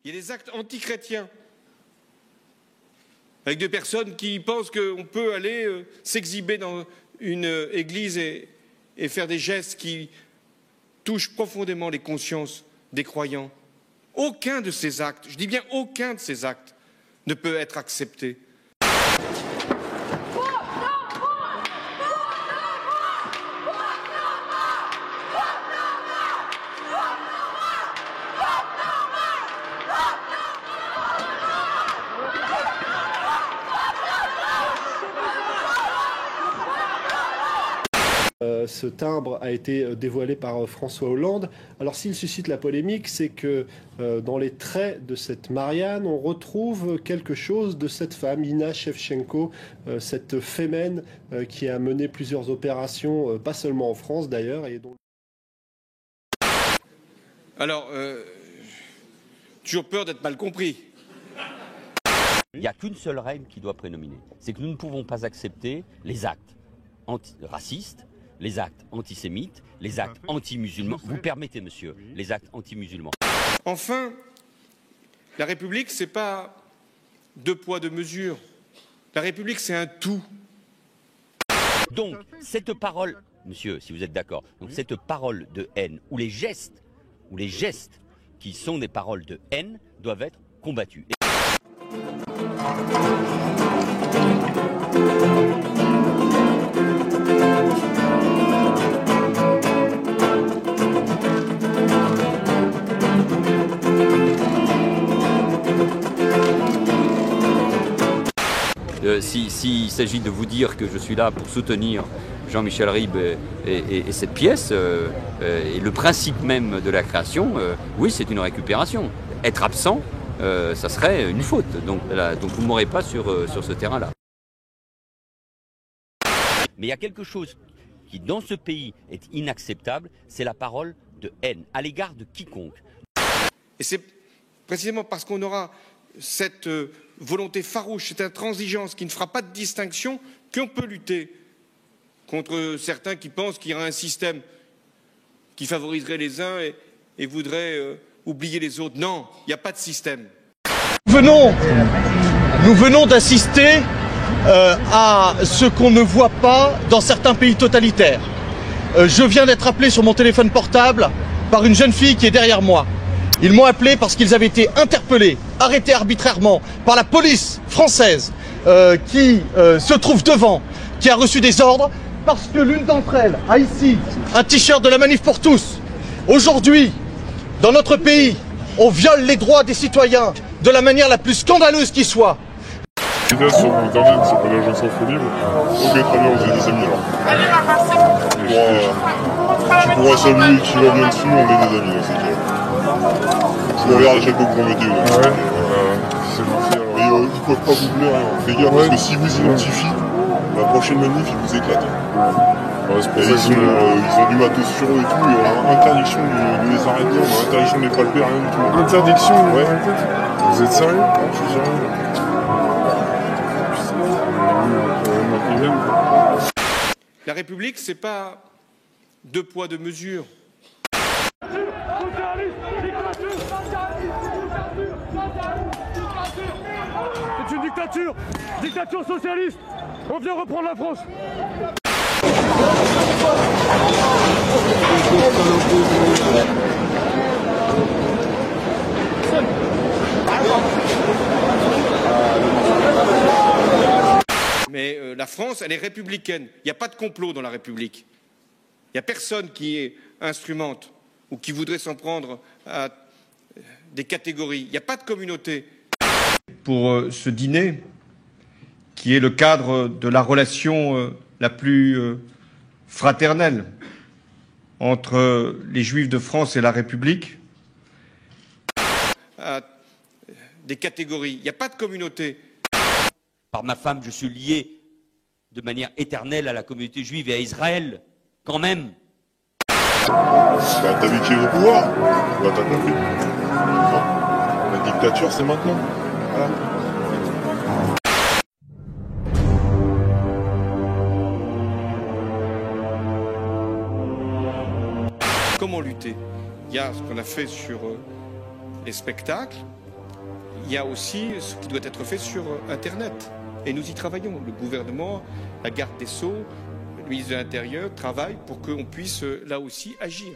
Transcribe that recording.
Il y a des actes antichrétiens, avec des personnes qui pensent qu'on peut aller s'exhiber dans une église et faire des gestes qui touchent profondément les consciences des croyants. Aucun de ces actes, je dis bien aucun de ces actes, ne peut être accepté. Ce timbre a été dévoilé par François Hollande. Alors s'il suscite la polémique, c'est que dans les traits de cette Marianne, on retrouve quelque chose de cette femme, Ina Shevchenko, cette fémène qui a mené plusieurs opérations, pas seulement en France d'ailleurs. Et donc... Alors, toujours peur d'être mal compris. Il n'y a qu'une seule règle qui doit prédominer. C'est que nous ne pouvons pas accepter les actes racistes, les actes antisémites, les actes anti-musulmans. Vous permettez, monsieur, les actes anti-musulmans. Enfin, la République, ce n'est pas deux poids, deux mesures. La République, c'est un tout. Donc, cette parole, monsieur, si vous êtes d'accord, donc cette parole de haine, ou les gestes qui sont des paroles de haine, doivent être combattus. S'il s'agit de vous dire que je suis là pour soutenir Jean-Michel Ribes et cette pièce, et le principe même de la création, oui, c'est une récupération. Être absent, ça serait une faute. Donc vous ne m'aurez pas sur ce terrain-là. Mais il y a quelque chose qui, dans ce pays, est inacceptable, c'est la parole de haine à l'égard de quiconque. Et c'est précisément parce qu'on aura cette volonté farouche, cette intransigeance qui ne fera pas de distinction qu'on peut lutter contre certains qui pensent qu'il y aura un système qui favoriserait les uns et voudrait oublier les autres. Non, il n'y a pas de système. Nous venons d'assister à ce qu'on ne voit pas dans certains pays totalitaires. Je viens d'être appelé sur mon téléphone portable par une jeune fille qui est derrière moi. Ils m'ont appelé parce qu'ils avaient été interpellés, arrêtés arbitrairement par la police française qui se trouve devant, qui a reçu des ordres parce que l'une d'entre elles a ici un t-shirt de la Manif pour tous. Aujourd'hui, dans notre pays, on viole les droits des citoyens de la manière la plus scandaleuse qui soit. Sur internet, c'est pas l'agence infolible. Ok, très bien, vous avez des amis alors. Tu pourras saluer qui va bien dessus, on est des amis, c'est clair. Je regarde à chaque fois que vous mettez. C'est parti alors. Ils ne peuvent pas vous blairer, hein. Fais gaffe, parce que si vous identifient, la prochaine manif, ils vous éclatent. Ils ont du matos sur eux et tout, et on a interdiction de les arrêter, on a interdiction de les palper, rien du tout. Interdiction? Ouais. Vous êtes sérieux? Je suis sérieux. La République, ce n'est pas deux poids, deux mesures. C'est une dictature! Dictature socialiste! On vient reprendre la France! Mais la France, elle est républicaine. Il n'y a pas de complot dans la République. Il n'y a personne qui instrumente ou qui voudrait s'en prendre à des catégories. Il n'y a pas de communauté. Pour ce dîner, qui est le cadre de la relation la plus fraternelle entre les Juifs de France et la République, à des catégories. Il n'y a pas de communauté. Par ma femme, je suis lié de manière éternelle à la communauté juive et à Israël, quand même. T'as vu qui est au pouvoir? Bah t'as compris. Non. La dictature, c'est maintenant. Voilà. Comment lutter? Il y a ce qu'on a fait sur les spectacles, il y a aussi ce qui doit être fait sur Internet. Et nous y travaillons. Le gouvernement, la garde des Sceaux, le ministre de l'Intérieur travaillent pour qu'on puisse là aussi agir.